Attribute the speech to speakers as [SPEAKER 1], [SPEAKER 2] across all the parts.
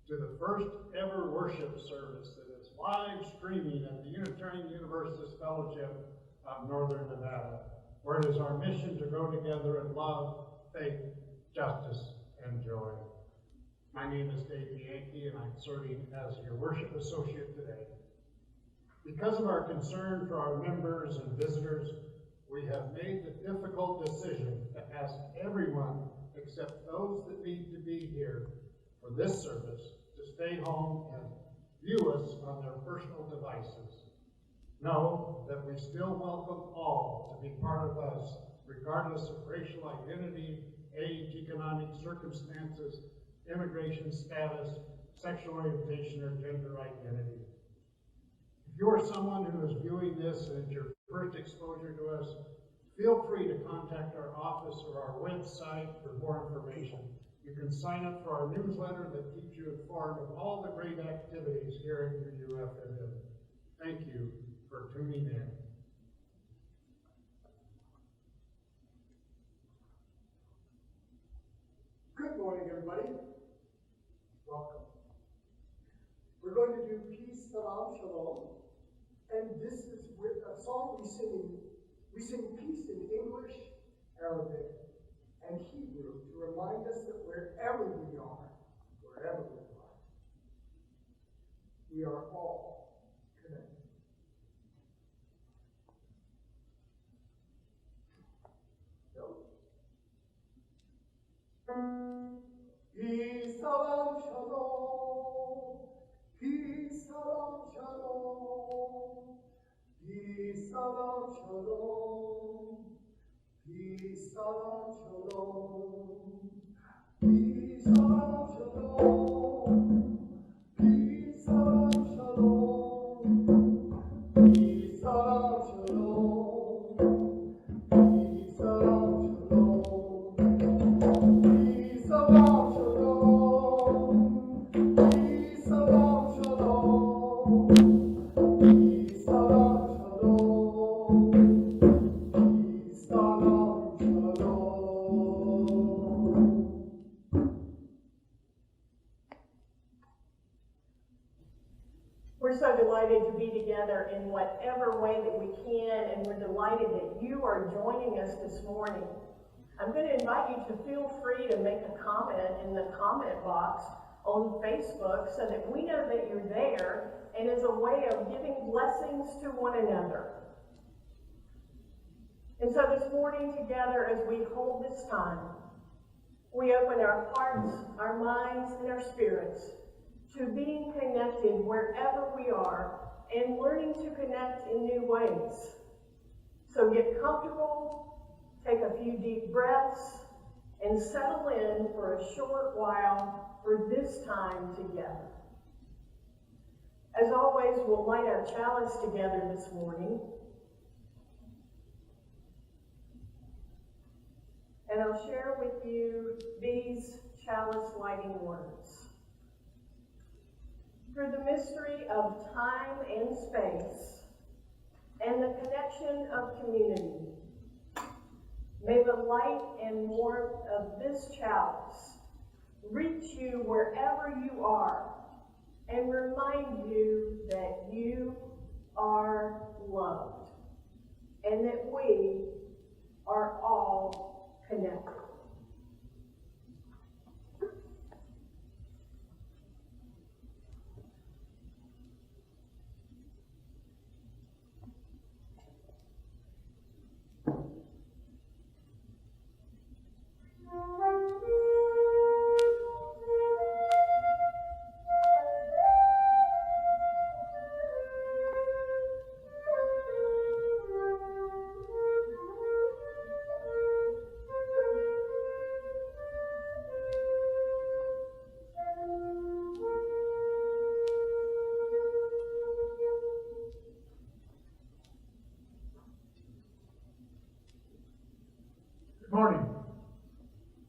[SPEAKER 1] to the first ever worship service that is live streaming at the Unitarian Universalist Fellowship of Northern Nevada, where it is our mission to grow together in love, faith, justice, and joy. My name is Dave Yankee, and I'm serving as your worship associate today. Because of our concern for our members and visitors, we have made the difficult decision to ask everyone except those that need to be here for this service to stay home and view us on their personal devices. Know that we still welcome all to be part of us, regardless of racial identity, age, economic circumstances, immigration status, sexual orientation, or gender identity. If you are someone who is viewing this and it's your first exposure to us, feel free to contact our office or our website for more information. You can sign up for our newsletter that keeps you informed of all the great activities here at UUFNN. Thank you for tuning in.
[SPEAKER 2] Good morning, everybody. Welcome. We're going to do Peace, Salam, Shalom. And this is with a song we sing. We sing peace in English, Arabic, and Hebrew to remind us that wherever we are, we are all connected. Peace, salam, shalom. Peace, salam, shalom. Peace, salam, shalom. Peace, salam, shalom. Peace, salam, shalom. Peace, salam, shalom. Peace, salam, shalom. Peace, salam, shalom. Peace, salam, shalom. Peace, salam, shalom. Peace, salam, shalom. Peace, salam, shalom.
[SPEAKER 3] We're so delighted to be together in whatever way that we can, and we're delighted that you are joining us this morning. I'm going to invite you to feel free to make a comment in the comment box on Facebook so that we know that you're there, and as a way of giving blessings to one another. And so this morning together, as we hold this time, we open our hearts, our minds, and our spirits to being connected wherever we are and learning to connect in new ways. So get comfortable, take a few deep breaths, and settle in for a short while for this time together. As always, we'll light our chalice together this morning. And I'll share with you these chalice lighting words. Through the mystery of time and space and the connection of community, may the light and warmth of this chalice reach you wherever you are and remind you that you are loved and that we are all connected.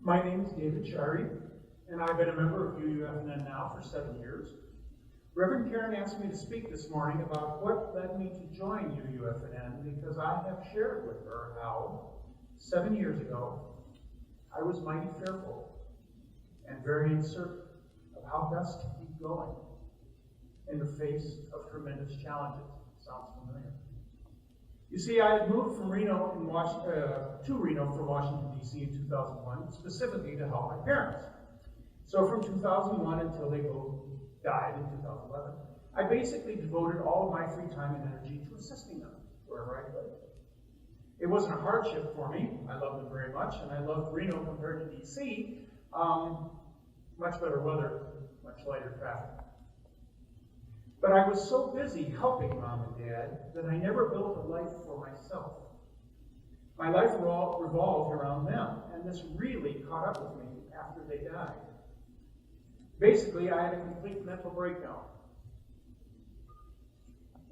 [SPEAKER 4] My name is David Shari, and I've been a member of UUFNN now for 7 years. Reverend Karen asked me to speak this morning about what led me to join UUFNN because I have shared with her how 7 years ago I was mighty fearful and very uncertain of how best to keep going in the face of tremendous challenges. Sounds familiar? You see, I had moved from Reno to Reno from Washington, D.C. in 2001, specifically to help my parents. So from 2001 until they both died in 2011, I basically devoted all of my free time and energy to assisting them wherever I could. It wasn't a hardship for me. I loved them very much, and I loved Reno compared to D.C. Much better weather, much lighter traffic. But I was so busy helping Mom and Dad that I never built a life for myself. My life revolved around them, and this really caught up with me after they died. Basically, I had a complete mental breakdown.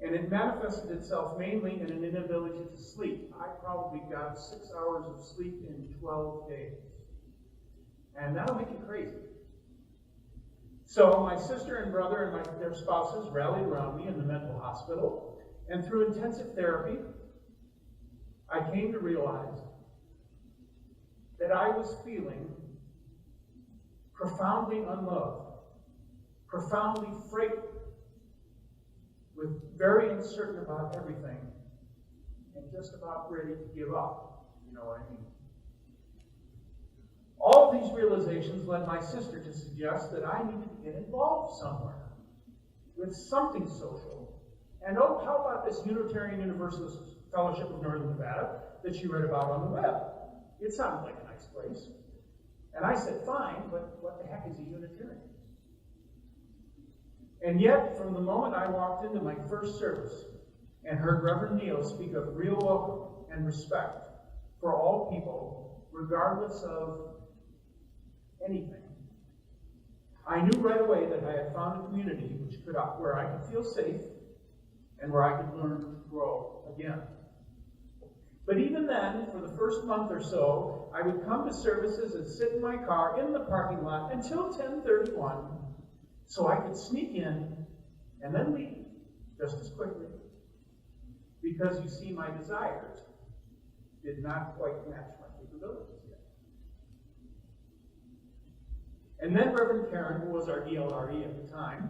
[SPEAKER 4] And it manifested itself mainly in an inability to sleep. I probably got 6 hours of sleep in 12 days. And that'll make you crazy. So my sister and brother and their spouses rallied around me in the mental hospital. And through intensive therapy, I came to realize that I was feeling profoundly unloved, profoundly frightened, with very uncertain about everything, and just about ready to give up. You know what I mean? All of these realizations led my sister to suggest that I needed to get involved somewhere with something social. And oh, how about this Unitarian Universalist Fellowship of Northern Nevada that she read about on the web? It sounded like a nice place. And I said, fine, but what the heck is a Unitarian? And yet, from the moment I walked into my first service and heard Reverend Neal speak of real welcome and respect for all people, regardless of anything, I knew right away that I had found a community where I could feel safe and where I could learn to grow again. But even then, for the first month or so, I would come to services and sit in my car in the parking lot until 10:31, so I could sneak in and then leave just as quickly. Because you see, my desires did not quite match my capabilities yet. And then Reverend Karen, who was our DLRE at the time,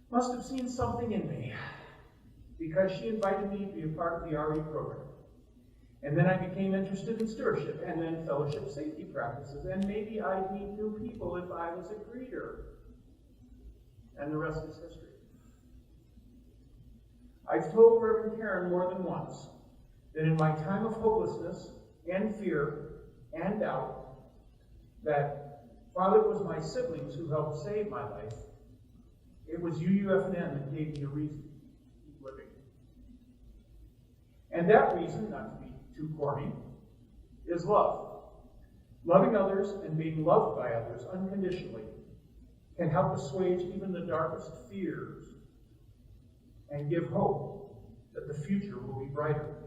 [SPEAKER 4] must have seen something in me, because she invited me to be a part of the RE program. And then I became interested in stewardship, and then fellowship safety practices, and maybe I'd meet new people if I was a greeter. And the rest is history. I've told Reverend Karen more than once that in my time of hopelessness and fear and doubt, that while it was my siblings who helped save my life, it was UUFNN that gave me a reason to keep living. And that reason, not to be too corny, is love. Loving others and being loved by others unconditionally can help assuage even the darkest fears and give hope that the future will be brighter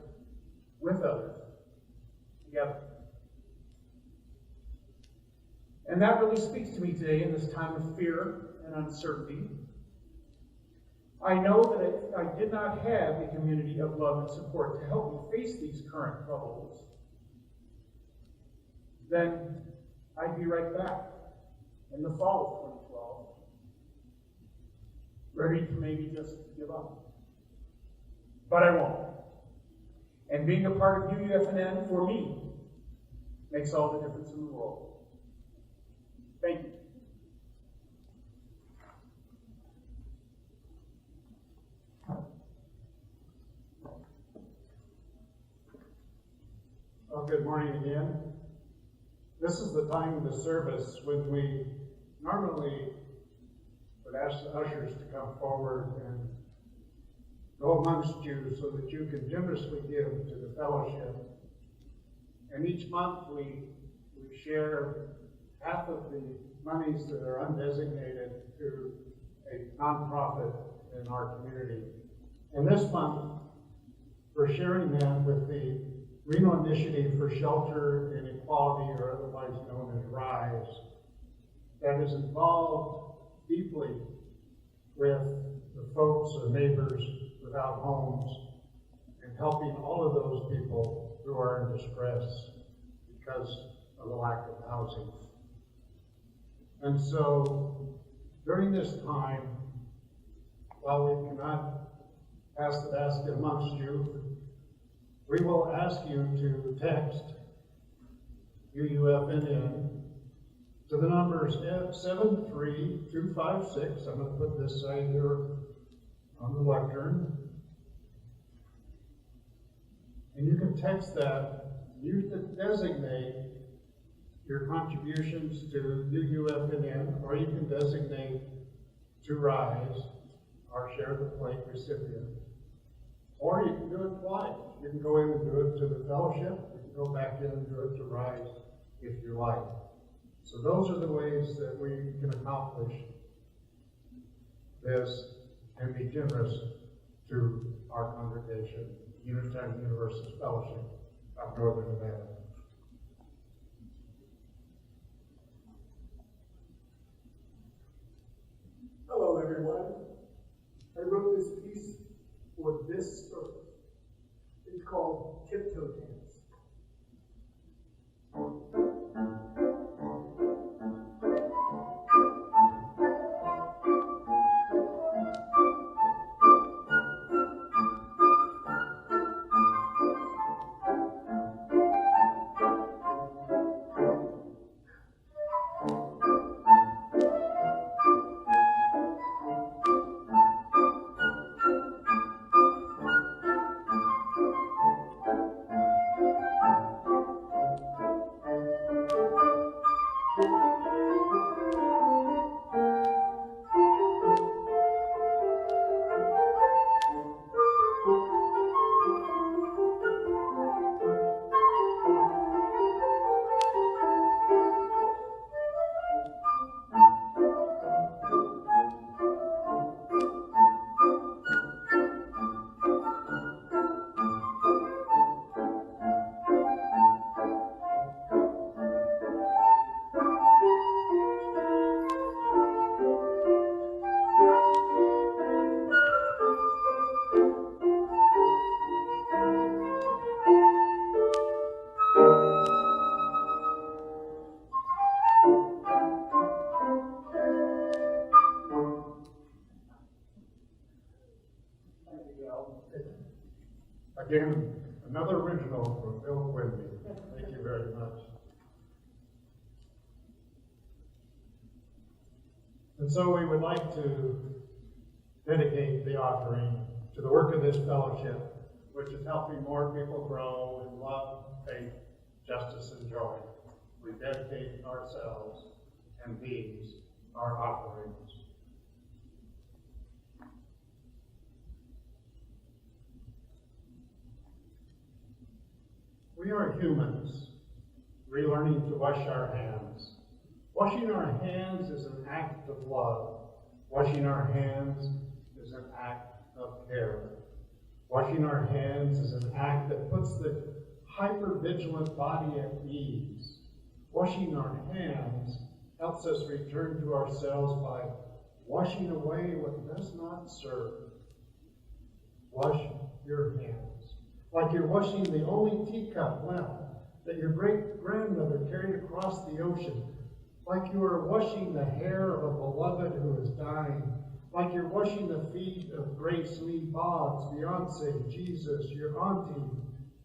[SPEAKER 4] with others, together. And that really speaks to me today in this time of fear and uncertainty. I know that if I did not have a community of love and support to help me face these current troubles, then I'd be right back in the fall of 2012, ready to maybe just give up. But I won't. And being a part of UUFNN, for me, makes all the difference in the world. Thank you.
[SPEAKER 1] Well, good morning again. This is the time of the service when we normally would ask the ushers to come forward and go amongst you so that you can generously give to the fellowship. And each month we share half of the monies that are undesignated to a nonprofit in our community. And this month, we're sharing them with the Reno Initiative for Shelter and Equality, or otherwise known as RISE, that is involved deeply with the folks or neighbors without homes and helping all of those people who are in distress because of the lack of housing. And so During this time, while we cannot pass the basket amongst you, we will ask you to text UUFNN to the numbers 73256. I'm going to put this right here on the lectern. And you can text that. You can designate your contributions to UUFNN, or you can designate to RISE, our Share the Plate recipient. Or you can do it twice. You can go in and do it to the fellowship. You can go back in and do it to RISE if you like. So those are the ways that we can accomplish this and be generous to our congregation, Unitarian Universalist Fellowship of Northern Nevada.
[SPEAKER 2] Hello, everyone. I wrote this piece for this service. It's called Tiptoe Dance.
[SPEAKER 1] Again, another original from Bill Quimby. Thank you very much. And so we would like to dedicate the offering to the work of this fellowship, which is helping more people grow in love, faith, justice, and joy. We dedicate ourselves and these, our offerings. We are humans, relearning to wash our hands. Washing our hands is an act of love. Washing our hands is an act of care. Washing our hands is an act that puts the hyper-vigilant body at ease. Washing our hands helps us return to ourselves by washing away what does not serve. Wash your hands. Like you're washing the only teacup left that your great-grandmother carried across the ocean. Like you are washing the hair of a beloved who is dying. Like you're washing the feet of Grace Lee Boggs, Beyonce, Jesus, your auntie,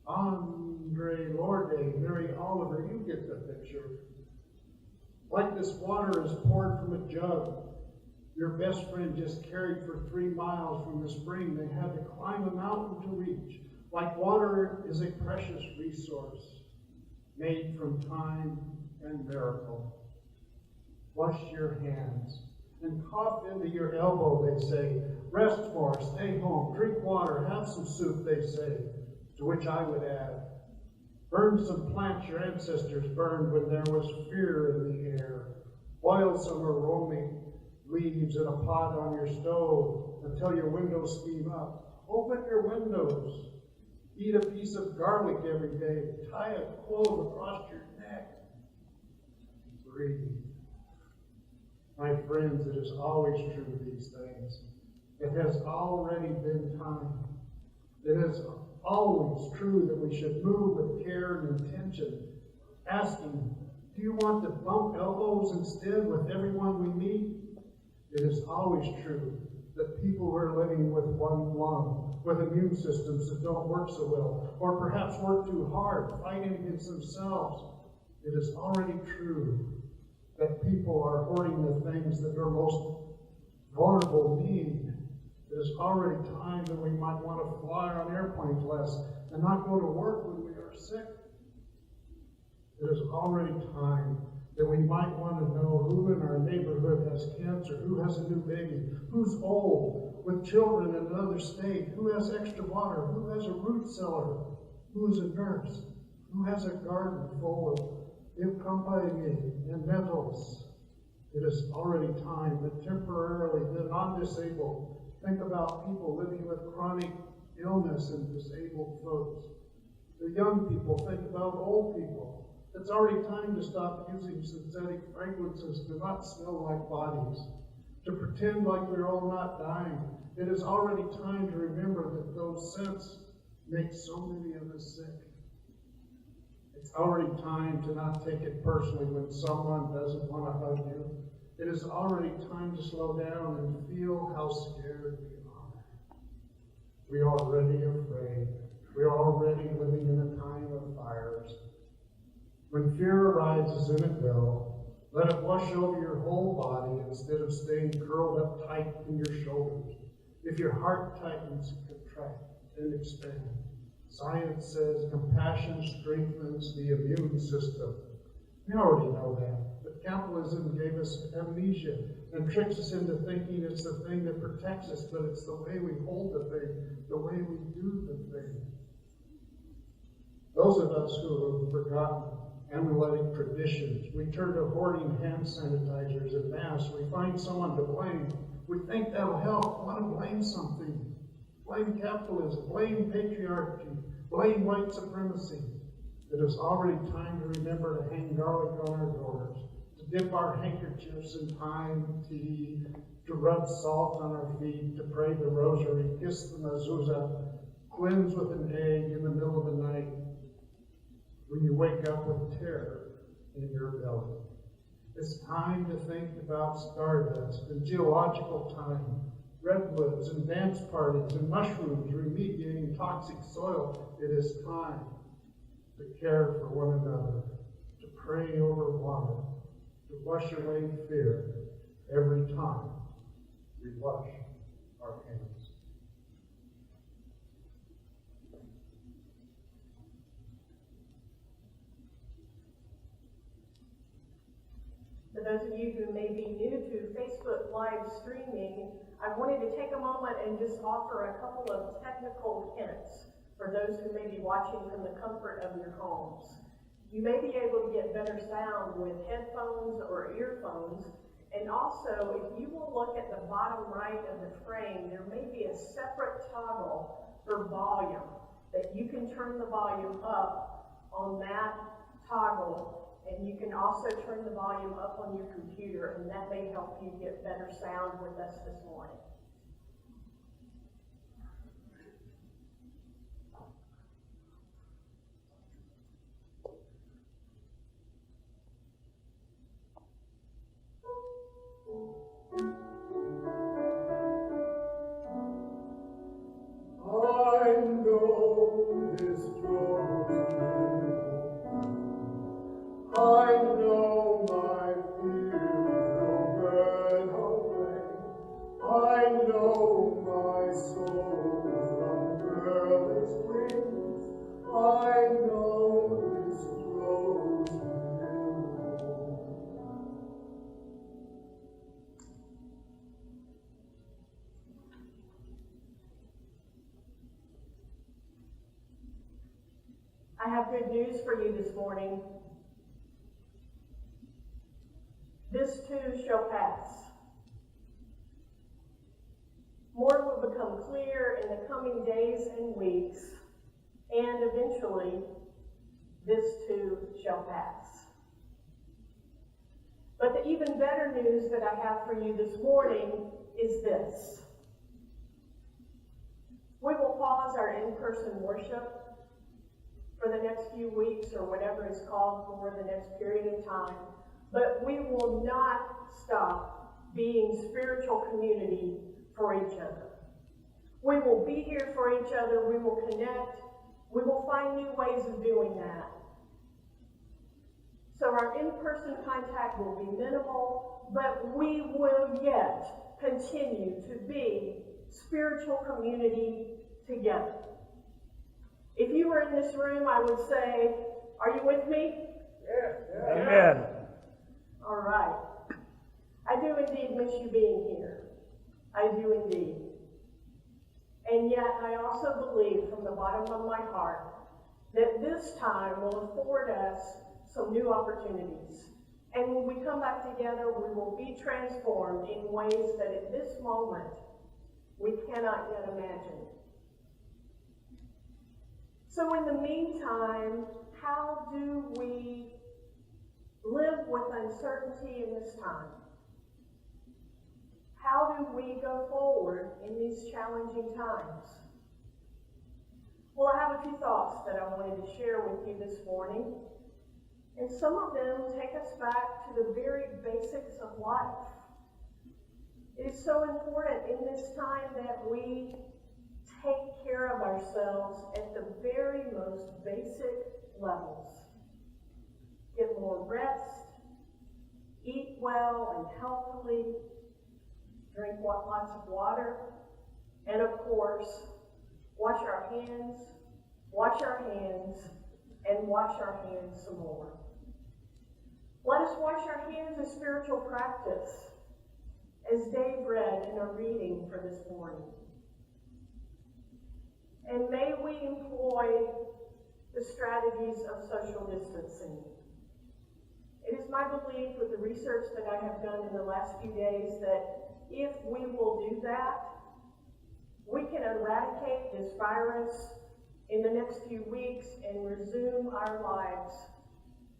[SPEAKER 1] Andre Lorde, Mary Oliver. You get the picture. Like this water is poured from a jug. Your best friend just carried for 3 miles from the spring they had to climb a mountain to reach. Like water is a precious resource made from time and miracle. Wash your hands and cough into your elbow, they say. Rest more, stay home, drink water, have some soup, they say. To which I would add, burn some plants your ancestors burned when there was fear in the air. Boil some aromatic leaves in a pot on your stove until your windows steam up. Open your windows. Eat a piece of garlic every day. Tie a clove across your neck. Breathe. My friends, it is always true, these things. It has already been time. It is always true that we should move with care and intention, asking, do you want to bump elbows instead with everyone we meet? It is always true that people who are living with one lung, with immune systems that don't work so well, or perhaps work too hard, fighting against themselves, it is already true that people are hoarding the things that your most vulnerable need. It is already time that we might want to fly on airplanes less and not go to work when we are sick. It is already time that we might want to know who in our neighborhood has cancer, who has a new baby, who's old, with children in another state, who has extra water, who has a root cellar, who is a nurse, who has a garden full of ilcampari and nettles. It is already time that temporarily the non-disabled think about people living with chronic illness and disabled folks. The young people think about old people. It's already time to stop using synthetic fragrances to not smell like bodies, to pretend like we're all not dying. It is already time to remember that those scents make so many of us sick. It's already time to not take it personally when someone doesn't want to hug you. It is already time to slow down and feel how scared we are. We are already afraid. We are already living in a time of fires. When fear arises, and it will, let it wash over your whole body instead of staying curled up tight in your shoulders. If your heart tightens, contract and expand. Science says compassion strengthens the immune system. We already know that, but capitalism gave us amnesia and tricks us into thinking it's the thing that protects us, but it's the way we hold the thing, the way we do the thing. Those of us who have forgotten amuletic traditions, we turn to hoarding hand sanitizers and masks. We find someone to blame. We think that'll help. Want to blame something. Blame capitalism, blame patriarchy, blame white supremacy. It is already time to remember to hang garlic on our doors, to dip our handkerchiefs in thyme tea, to rub salt on our feet, to pray the rosary, kiss the mezuzah, cleanse with an egg in the middle of the night when you wake up with terror in your belly. It's time to think about stardust and geological time, redwoods and dance parties and mushrooms remediating toxic soil. It is time to care for one another, to pray over water, to wash away fear every time we wash our hands.
[SPEAKER 3] For those of you who may be new to Facebook live streaming, I wanted to take a moment and just offer a couple of technical hints for those who may be watching from the comfort of your homes. You may be able to get better sound with headphones or earphones, and also if you will look at the bottom right of the frame, there may be a separate toggle for volume that you can turn the volume up on that toggle. And you can also turn the volume up on your computer, and that may help you get better sound with us this morning.
[SPEAKER 2] I know this road. I know my fears will burn away. I know my soul unfurls its wings. I know this rose will bloom.
[SPEAKER 3] I have good news for you this morning. This too shall pass. More will become clear in the coming days and weeks, and eventually, this too shall pass. But the even better news that I have for you this morning is this. We will pause our in-person worship for the next few weeks or whatever is called for the next period of time. But we will not stop being spiritual community for each other. We will be here for each other. We will connect. We will find new ways of doing that. So our in-person contact will be minimal, but we will yet continue to be spiritual community together. If you were in this room, I would say, are you with me?
[SPEAKER 2] Yeah.
[SPEAKER 5] Amen.
[SPEAKER 3] All right. I do indeed miss you being here. I do indeed. And yet I also believe from the bottom of my heart that this time will afford us some new opportunities. And when we come back together, we will be transformed in ways that at this moment we cannot yet imagine. So in the meantime, how do we live with uncertainty in this time? How do we go forward in these challenging times? Well, I have a few thoughts that I wanted to share with you this morning. And some of them take us back to the very basics of life. It is so important in this time that we take care of ourselves at the very most basic levels. Get more rest, eat well and healthily, drink lots of water, and of course, wash our hands, and wash our hands some more. Let us wash our hands in spiritual practice, as Dave read in our reading for this morning. And may we employ the strategies of social distancing. It is my belief with the research that I have done in the last few days that if we will do that, we can eradicate this virus in the next few weeks and resume our lives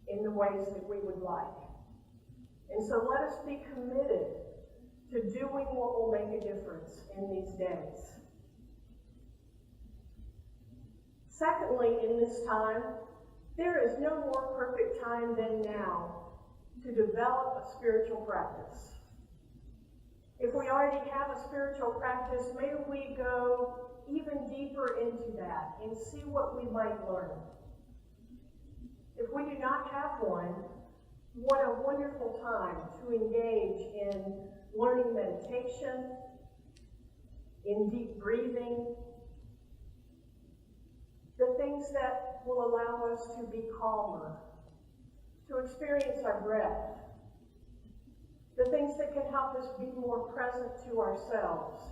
[SPEAKER 3] in the ways that we would like. And so let us be committed to doing what will make a difference in these days. Secondly, in this time, there is no more perfect time than now to develop a spiritual practice. If we already have a spiritual practice, may we go even deeper into that and see what we might learn. If we do not have one, what a wonderful time to engage in learning meditation, in deep breathing, the things that will allow us to be calmer, to experience our breath, the things that can help us be more present to ourselves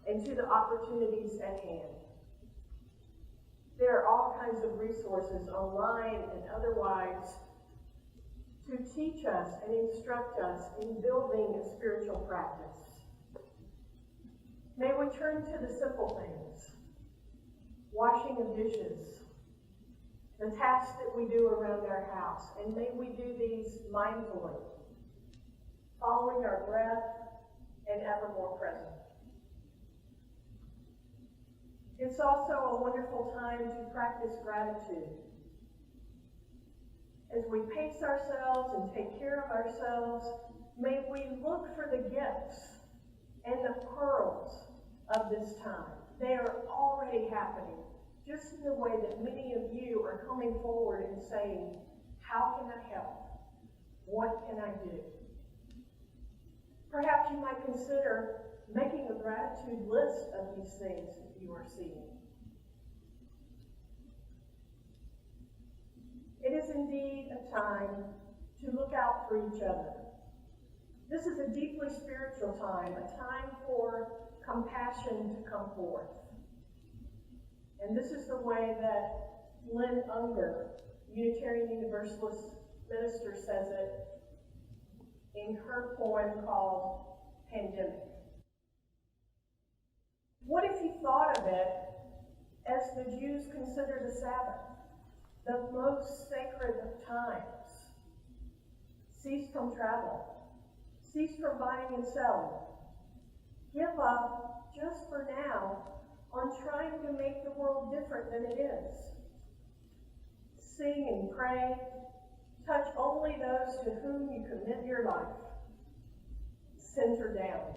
[SPEAKER 3] and to the opportunities at hand. There are all kinds of resources online and otherwise to teach us and instruct us in building a spiritual practice. May we turn to the simple things, washing of dishes, the tasks that we do around our house, and may we do these mindfully, following our breath and ever more present. It's also a wonderful time to practice gratitude. As we pace ourselves and take care of ourselves, may we look for the gifts and the pearls of this time. They are already happening, just in the way that many of you are coming forward and saying, how can I help? What can I do? Perhaps you might consider making a gratitude list of these things that you are seeing. It is indeed a time to look out for each other. This is a deeply spiritual time, a time for compassion to come forth. And this is the way that Lynn Unger, Unitarian Universalist minister, says it in her poem called Pandemic. What if you thought of it as the Jews considered the Sabbath, the most sacred of times? Cease from travel. Cease from buying and selling. Give up, just for now, on trying to make the world different than it is. Sing and pray. Touch only those to whom you commit your life. center down.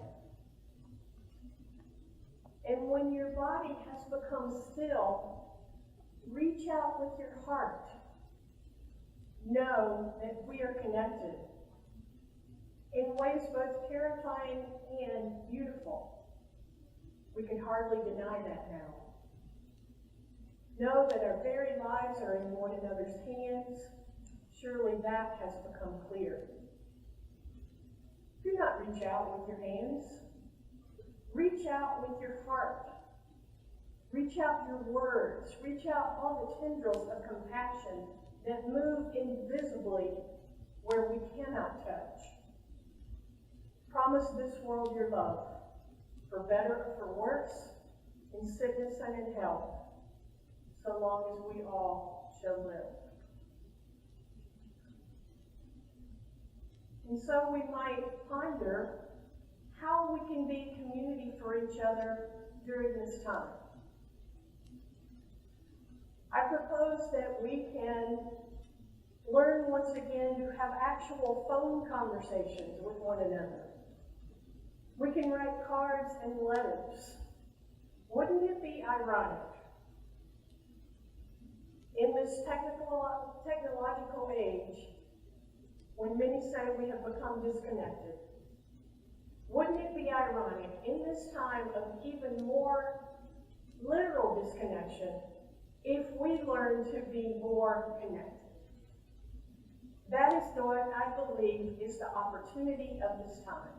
[SPEAKER 3] And when your body has become still, reach out with your heart. Know that we are connected in ways both terrifying and beautiful. We can hardly deny that now. Know that our very lives are in one another's hands. Surely that has become clear. Do not reach out with your hands. Reach out with your heart. Reach out your words. Reach out all the tendrils of compassion that move invisibly where we cannot touch. Promise this world your love, for better or for worse, in sickness and in health, so long as we all shall live. And so we might ponder how we can be community for each other during this time. I propose that we can learn once again to have actual phone conversations with one another. We can write cards and letters. Wouldn't it be ironic in this technological age when many say we have become disconnected? Wouldn't it be ironic in this time of even more literal disconnection if we learn to be more connected? That is what I believe is the opportunity of this time.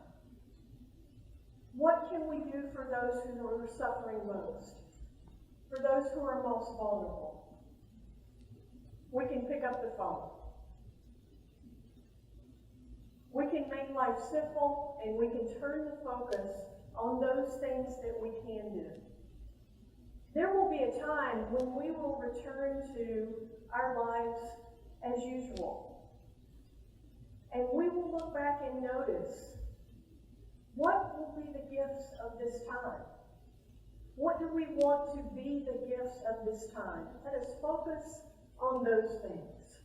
[SPEAKER 3] What can we do for those who are suffering most? For those who are most vulnerable? We can pick up the phone. We can make life simple, and we can turn the focus on those things that we can do. There will be a time when we will return to our lives as usual. And we will look back and notice, what will be the gifts of this time? What do we want to be the gifts of this time? Let us focus on those things.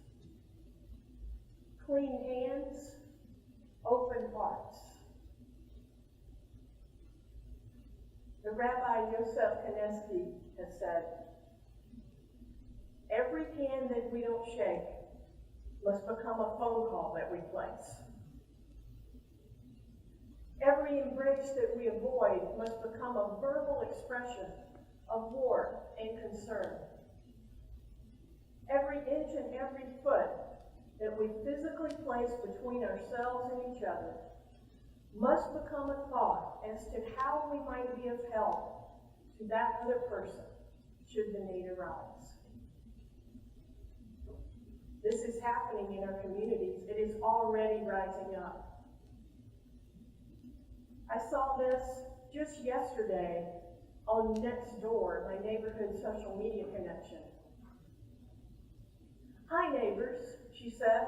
[SPEAKER 3] Clean hands, open hearts. The Rabbi Yosef Kaneski has said, every hand that we don't shake must become a phone call that we place. Every embrace that we avoid must become a verbal expression of warmth and concern. Every inch and every foot that we physically place between ourselves and each other must become a thought as to how we might be of help to that other person should the need arise. This is happening in our communities. It is already rising up. I saw this just yesterday on Nextdoor, my neighborhood social media connection. Hi neighbors, she said.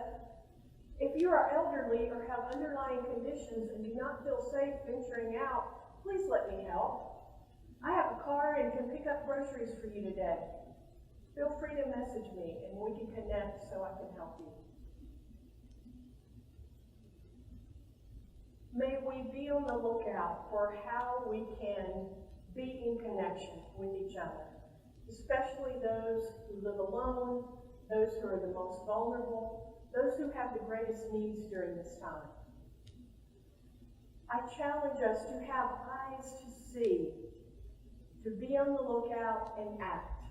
[SPEAKER 3] If you are elderly or have underlying conditions and do not feel safe venturing out, please let me help. I have a car and can pick up groceries for you today. Feel free to message me and we can connect so I can help you. May we be on the lookout for how we can be in connection with each other, especially those who live alone, those who are the most vulnerable, those who have the greatest needs during this time. I challenge us to have eyes to see, to be on the lookout and act.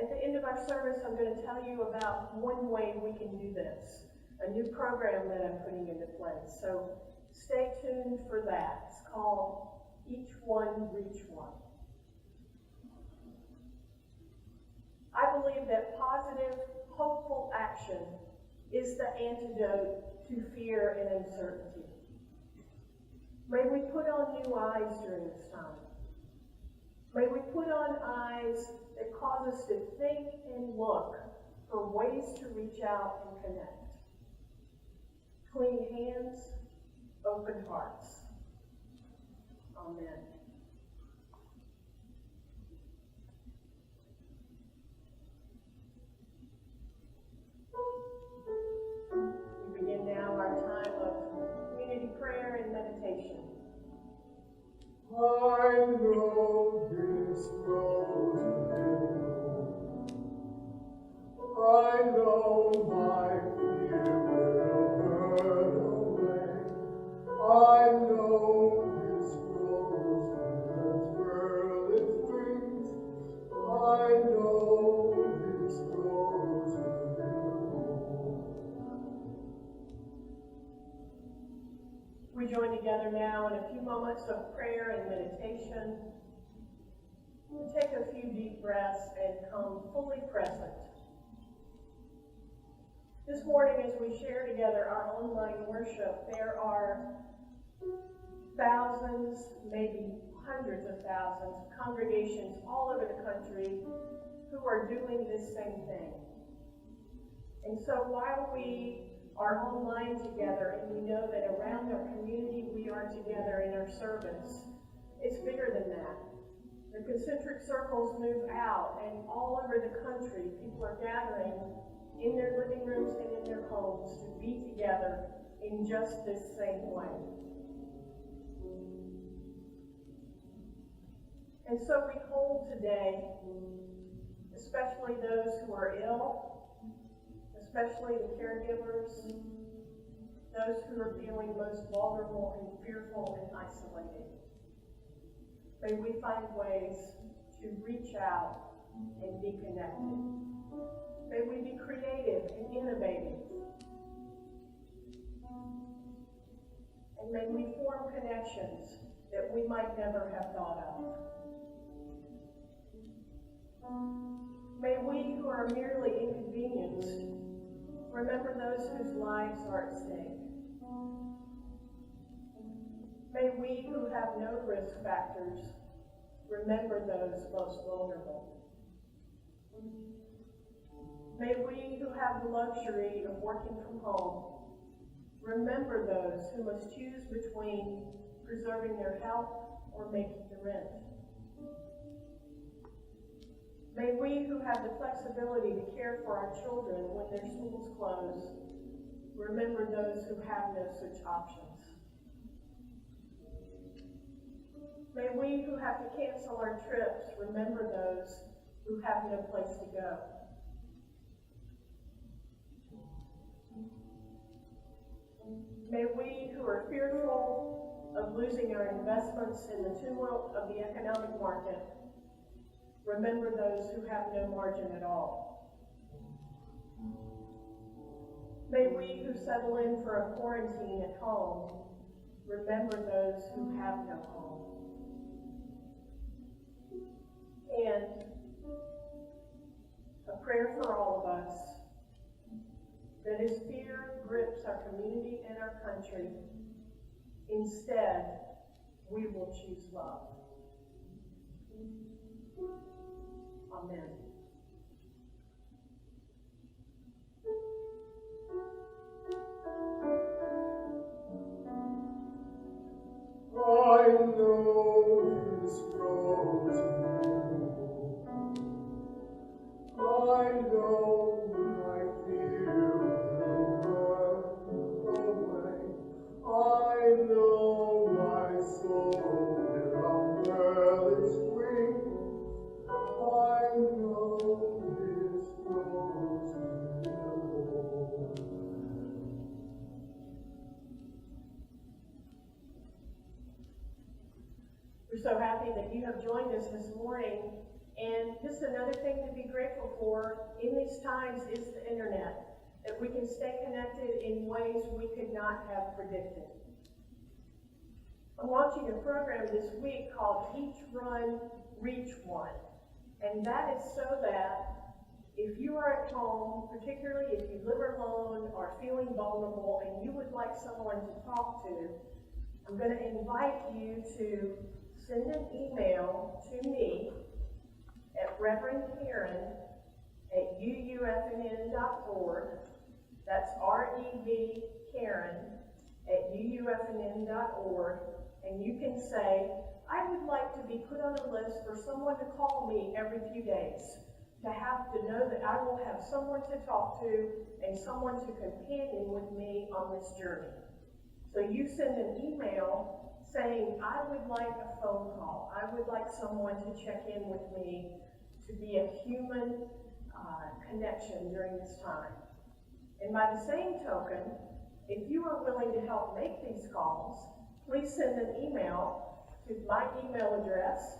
[SPEAKER 3] At the end of our service, I'm going to tell you about one way we can do this, a new program that I'm putting into place. So stay tuned for that. It's called Each One Reach One. I believe that positive, hopeful action is the antidote to fear and uncertainty. May we put on new eyes during this time. May we put on eyes that cause us to think and look for ways to reach out and connect. Clean hands, open hearts. Amen. We begin now our time of meditation.
[SPEAKER 2] I know this road will go. I know my fear will burn away. I know this road will its wings. I know this road will go.
[SPEAKER 3] We join together now in a few moments of prayer and meditation. We take a few deep breaths and come fully present. This morning, as we share together our online worship, there are thousands, maybe hundreds of thousands of congregations all over the country who are doing this same thing. And so while we are online together and we know that around our community we are together in our service, it's bigger than that. The concentric circles move out, and all over the country people are gathering in their living rooms and in their homes to be together in just this same way. And so we hold today, especially those who are ill, especially the caregivers, those who are feeling most vulnerable and fearful and isolated. May we find ways to reach out and be connected. May we be creative and innovative. And may we form connections that we might never have thought of. May we who are merely inconvenienced remember those whose lives are at stake. May we who have no risk factors remember those most vulnerable. May we who have the luxury of working from home remember those who must choose between preserving their health or making the rent. May we who have the flexibility to care for our children when their schools close remember those who have no such options. May we who have to cancel our trips remember those who have no place to go. May we who are fearful of losing our investments in the tumult of the economic market remember those who have no margin at all. May we who settle in for a quarantine at home remember those who have no home. And a prayer for all of us, that as fear grips our community and our country, instead we will choose love. Amen.
[SPEAKER 2] I know this road I know my fear will burn away. I know my soul will unfurl its wings. I know this road will go.
[SPEAKER 3] We're so happy that you have joined us this morning. And just another thing to be grateful for in these times is the internet, that we can stay connected in ways we could not have predicted. I'm launching a program this week called Each Run, Reach One. And that is so that if you are at home, particularly if you live alone or feeling vulnerable and you would like someone to talk to, I'm going to invite you to send an email to me at Reverend Karen at UUFNN.org. That's R-E-V Karen at UUFNN.org. And you can say, I would like to be put on a list for someone to call me every few days, to know that I will have someone to talk to and someone to companion with me on this journey. So you send an email saying, I would like a phone call. I would like someone to check in with me, to be a human connection during this time. And by the same token, if you are willing to help make these calls, please send an email to my email address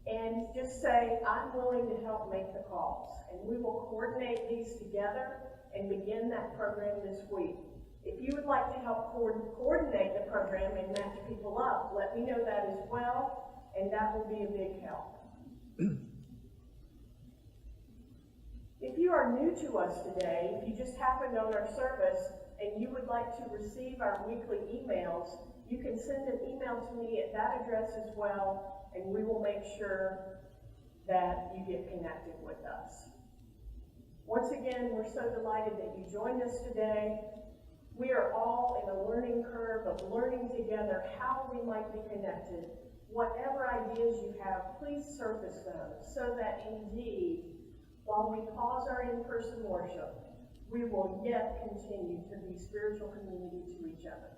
[SPEAKER 3] and just say, I'm willing to help make the calls. And we will coordinate these together and begin that program this week. If you would like to help coordinate the program and match people up, let me know that as well, and that will be a big help. If you are new to us today, if you just happened on our service and you would like to receive our weekly emails, you can send an email to me at that address as well, and we will make sure that you get connected with us. Once again, we're so delighted that you joined us today. We are all in a learning curve of learning together how we might be connected. Whatever ideas you have, please surface those so that indeed, while we pause our in-person worship, we will yet continue to be spiritual community to each other.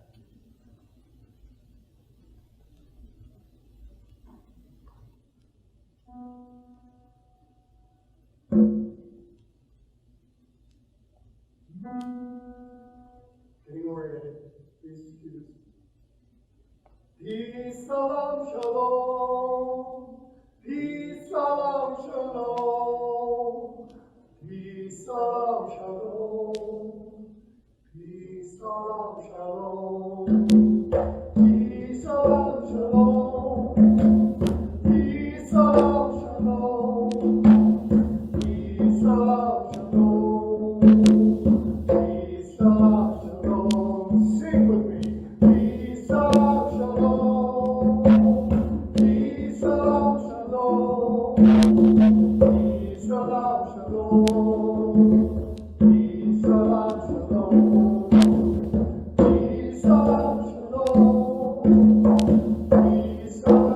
[SPEAKER 2] Getting oriented, please excuse. Peace, salam, shalom. Peace, salam, shalom. Peace, salam, shalom. Peace, salam, shalom. Peace, salam, shalom. Peace, salam, shalom. Peace, salam, shalom. Peace, salam, shalom. Sing with me. Peace, salam, shalom. Peace, salam, shalom. Peace, salam, shalom. Peace, salam, shalom. Peace, salam, shalom. Peace, salam, shalom. Peace, salam,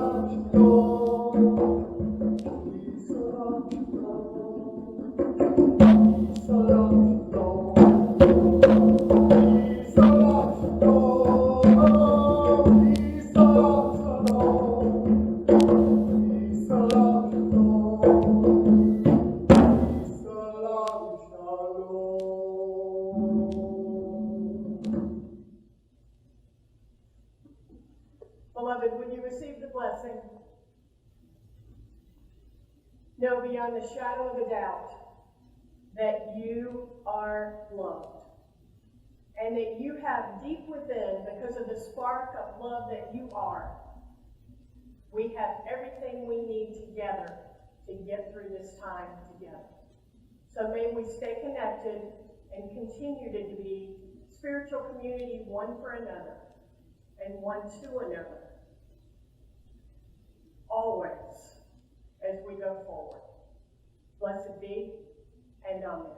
[SPEAKER 2] shalom. Peace, salam, shalom. Peace, salam, shalom. Peace, salam, shalom. Peace, salam, shalom. Peace, salam, shalom.
[SPEAKER 3] Beloved, would you receive the blessing? Know beyond the shadow of a doubt that you are loved, and that you have deep within, because of the spark of love that you are, we have everything we need together to get through this time together. So may we stay connected and continue to be spiritual community one for another and one to another, always, as we go forward. Blessed be, and amen.